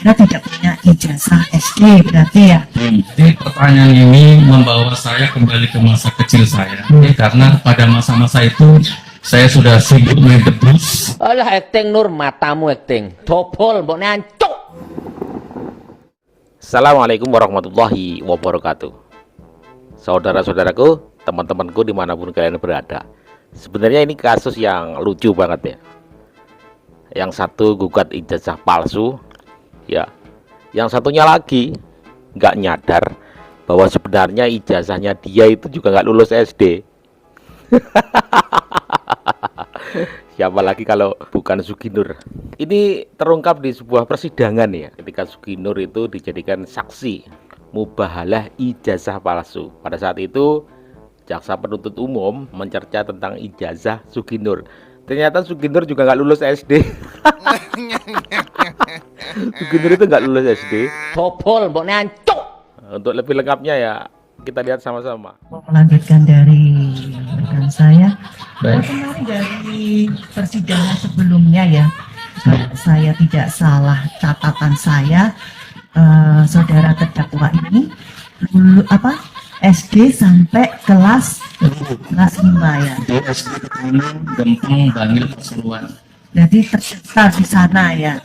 saudara tidak punya ijazah SD berarti ya? Jadi pertanyaan ini membawa saya kembali ke masa kecil saya. Karena pada masa-masa itu saya sudah sibuk main debus. Alah acting Nur, matamu acting. Dobol mbok nancuk. Assalamualaikum warahmatullahi wabarakatuh. Saudara-saudaraku, teman-temanku dimanapun kalian berada. Sebenarnya ini kasus yang lucu banget ya. Yang satu gugat ijazah palsu, ya. Yang satunya lagi nggak nyadar bahwa sebenarnya ijazahnya dia itu juga nggak lulus SD. Siapa lagi kalau bukan Suginur. Ini terungkap di sebuah persidangan ya, ketika Suginur itu dijadikan saksi mubahalah ijazah palsu. Pada saat itu jaksa penuntut umum mencerca tentang ijazah Suginur. Ternyata Suginur juga nggak lulus SD. Suginur itu nggak lulus SD. Dobol mbok nancuk. Untuk lebih lengkapnya ya kita lihat sama-sama. Mau melanjutkan dari rekan saya. Kemarin dari persidangan sebelumnya ya, kalau saya tidak salah catatan saya, saudara terdakwa ini SD sampai kelas 5 ya. SD Ketangan, Gempeng, Bangil, Pasuruan. Jadi terdaftar di sana ya.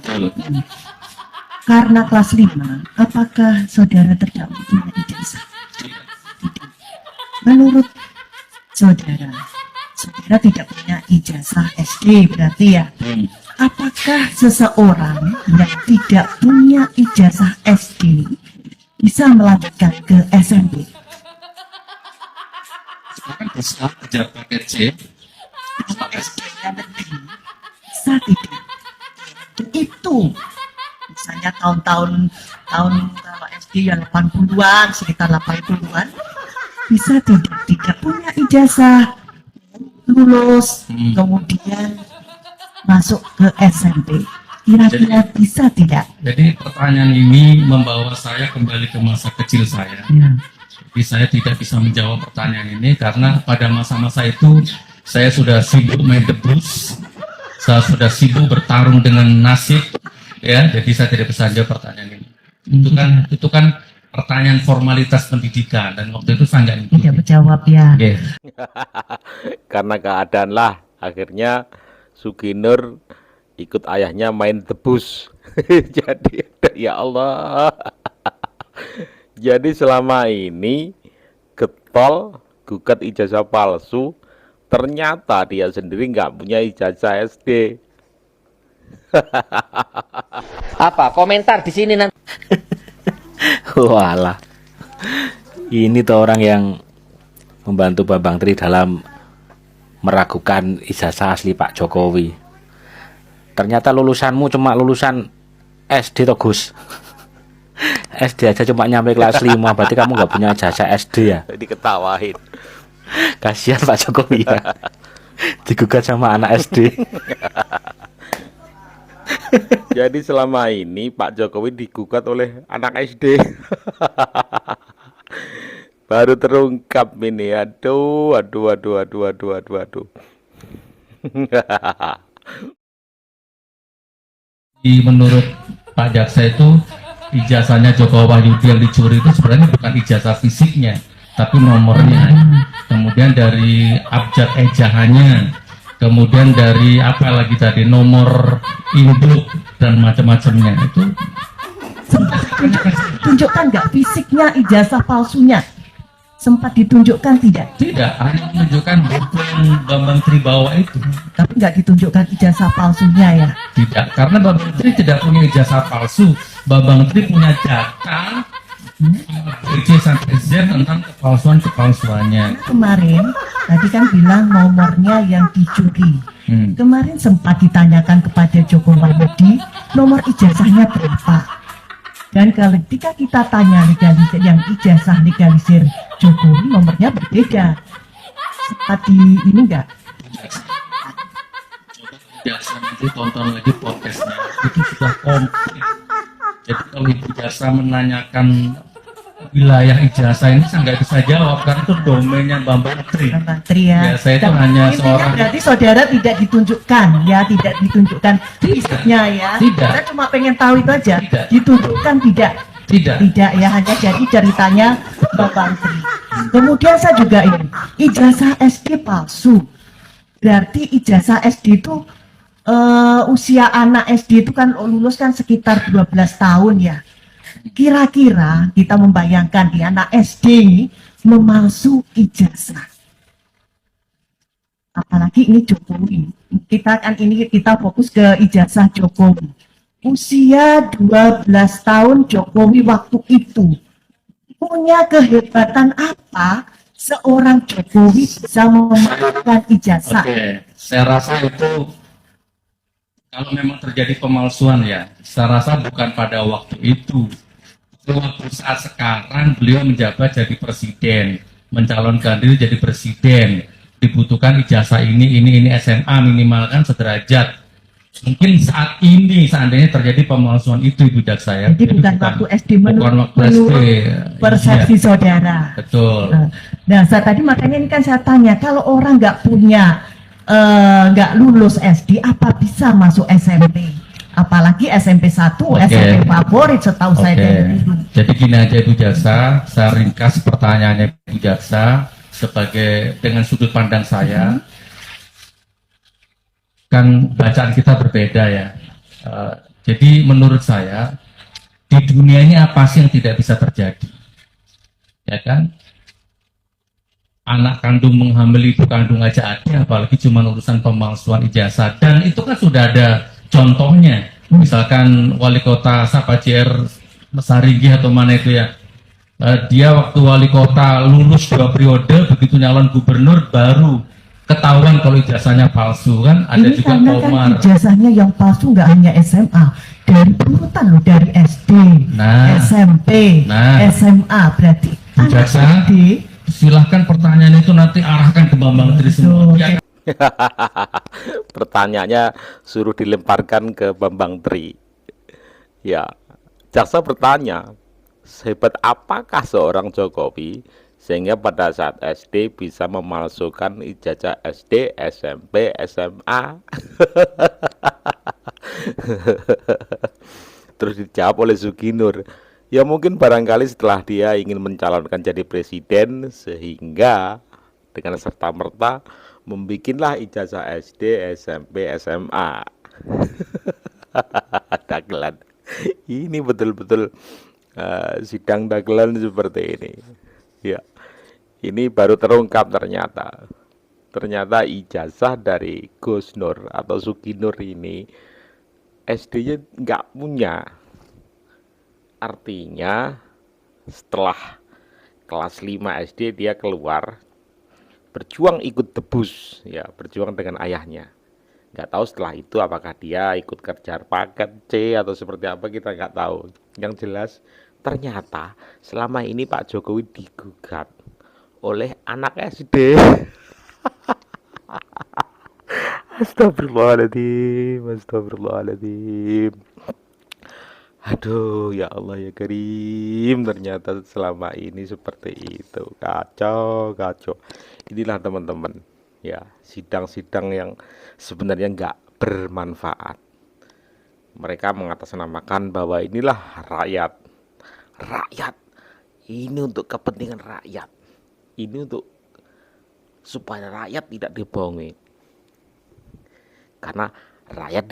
Karena kelas 5, apakah saudara terdakwa punya ijazah? Tidak. Menurut saudara tidak punya ijazah SD berarti ya? Apakah seseorang yang tidak punya ijazah SD bisa melanjutkan ke SMP? Sekarang bisa kejar paket C. Kalau SD-nya negeri, bisa tidak? Itu misalnya tahun kalau SD ya 80-an, sekitar 80-an, bisa tidak punya ijazah, lulus, kemudian masuk ke SMP. Kira-kira bisa tidak? Jadi pertanyaan ini membawa saya kembali ke masa kecil saya. Ya. Jadi saya tidak bisa menjawab pertanyaan ini karena pada masa-masa itu saya sudah sibuk main debus, saya sudah sibuk bertarung dengan nasib, ya. Jadi saya tidak bisa jawab pertanyaan ini. Itu kan pertanyaan formalitas pendidikan dan waktu itu saya nggak Tidak menjawab ya. Oke. Karena keadaan lah akhirnya Suginur ikut ayahnya main debus. Jadi ya Allah. Jadi selama ini getol gugat ijazah palsu, ternyata dia sendiri nggak punya ijazah SD. Apa komentar di sini nanti? Walah, ini tuh orang yang membantu Bambang Tri dalam meragukan ijazah asli Pak Jokowi. Ternyata lulusanmu cuma lulusan SD toh Gus. SD aja cuma nyampe kelas 5, berarti kamu nggak punya ijazah SD ya? Diketawain. Kasihan Pak Jokowi ya, digugat sama anak SD. Jadi selama ini Pak Jokowi digugat oleh anak SD. Baru terungkap ini. Aduh. Menurut Pak Jaksa itu ijazahnya Joko Wahyudi yang dicuri itu sebenarnya bukan ijazah fisiknya, tapi nomornya. Kemudian dari abjad ejaannya, kemudian dari apa lagi tadi, nomor induk dan macam-macamnya itu. Tunjukkan nggak fisiknya ijazah palsunya? Sempat ditunjukkan tidak? Tidak, hanya menunjukkan buku yang Bambang Tri bawa itu. Tapi nggak ditunjukkan ijazah palsunya ya? Tidak, karena Bambang Tri tidak punya ijazah palsu. Bambang Tri punya data DC sampai Z tentang kepalsuannya. Kemarin tadi kan bilang nomornya yang dicuri. Kemarin sempat ditanyakan kepada Joko Wahyudi nomor ijazahnya berapa. Dan ketika kita tanya legalisir yang ijazah legalisir Jokowi nomornya berbeda. Sempat di ini enggak? Jaksa nanti tonton lagi podcastnya, itu sudah komplit. Jadi kalau Ibu Jaksa menanyakan wilayah ijazah ini saya nggak bisa jawab karena itu domainnya Bambang Tri. Bambang Tri ya. Ya, saya itu Dan hanya intinya seorang. berarti saudara tidak ditunjukkan ya, tidak ditunjukkan fisiknya ya. Tidak. Saya cuma pengen tahu itu aja. Tidak. Ditunjukkan tidak? Tidak. Tidak ya, hanya jadi ceritanya Bambang Tri. Kemudian saya juga ini, ijazah SD palsu. Berarti ijazah SD itu usia anak SD itu kan lulus kan sekitar 12 tahun ya. Kira-kira kita membayangkan di anak SD memalsu ijazah. Apalagi ini Jokowi. Kita fokus ke ijazah Jokowi. Usia 12 tahun Jokowi waktu itu punya kehebatan apa seorang Jokowi bisa memalsukan ijazah? Oke, saya rasa itu kalau memang terjadi pemalsuan ya, saya rasa bukan pada waktu itu. Waktu saat sekarang beliau menjabat jadi presiden, mencalonkan diri jadi presiden, dibutuhkan ijazah ini SMA minimal kan sederajat. Mungkin saat ini seandainya terjadi pemalsuan itu Ibu Jaksa ya. Jadi bukan waktu SD bukan waktu SD. menurut persepsi Iya, saudara. betul. Nah, saya tadi makanya ini kan saya tanya, kalau orang nggak punya, nggak lulus SD, apa bisa masuk SMP? Apalagi SMP 1, Oke. SMP favorit setahu saya dari dulu. Jadi gini aja Ibu Jaksa, saya ringkas pertanyaannya Ibu Jaksa sebagai dengan sudut pandang saya. Kan bacaan kita berbeda ya. Jadi menurut saya di dunia ini apa sih yang tidak bisa terjadi? Ya kan? Anak kandung menghamili ibu kandung aja ada, apalagi cuma urusan pemalsuan ijazah. Dan itu kan sudah ada contohnya. Misalkan wali kota JR Saringi atau mana itu ya. Dia waktu wali kota lulus 2 periode, begitu nyalon gubernur baru ketahuan kalau ijazahnya palsu kan. Ada Ini juga karena Komar. kan ijazahnya yang palsu nggak hanya SMA, dari urutan loh, dari SD, Nah. SMP, Nah. SMA, berarti anak Jaksa, SD. silahkan pertanyaan itu nanti arahkan ke Bambang Tri semua. Betul. Ya, Pertanyaannya suruh dilemparkan ke Bambang Tri. Ya, jaksa bertanya, sehebat apakah seorang Jokowi sehingga pada saat SD bisa memalsukan ijazah SD, SMP, SMA? Terus dijawab oleh Suginur, ya mungkin barangkali setelah dia ingin mencalonkan jadi presiden sehingga dengan serta-merta membikinlah ijazah SD, SMP, SMA. Dagelan. Ini betul-betul sidang dagelan seperti ini. Ya, ini baru terungkap ternyata. Ternyata ijazah dari Gus Nur atau Suginur ini SD-nya nggak punya. Artinya setelah kelas 5 SD dia keluar, berjuang ikut debus, ya berjuang dengan ayahnya. Nggak tahu setelah itu apakah dia ikut kerja paket C atau seperti apa, kita nggak tahu. Yang jelas ternyata selama ini Pak Jokowi digugat oleh anak SD. Astagfirullahaladzim, astagfirullahaladzim. Aduh, ya Allah ya Karim, ternyata selama ini seperti itu. Kacau, kacau. Inilah teman-teman, ya sidang-sidang yang sebenarnya nggak bermanfaat. Mereka mengatasnamakan bahwa inilah rakyat. Rakyat, ini untuk kepentingan rakyat. Ini untuk supaya rakyat tidak dibohongi. Karena rakyat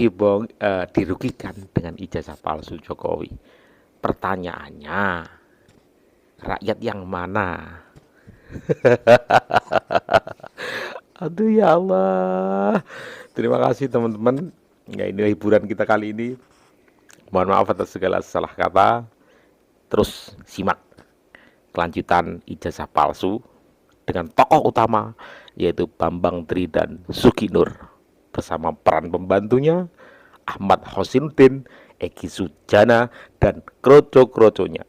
dirugikan dengan ijazah palsu Jokowi. Pertanyaannya, rakyat yang mana? Aduh ya Allah. Terima kasih teman-teman. Ya, ini hiburan kita kali ini. Mohon maaf atas segala salah kata. Terus simak kelanjutan ijazah palsu dengan tokoh utama yaitu Bambang Tri dan Suginur bersama peran pembantunya Ahmad Hosinuddin, Egi Sujana, dan kroco-kroconya.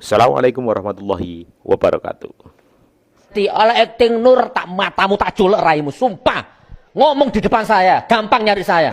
Assalamualaikum warahmatullahi wabarakatuh. Ala acting Nur tak matamu tak culek raimu, sumpah. Ngomong di depan saya, gampang nyari saya.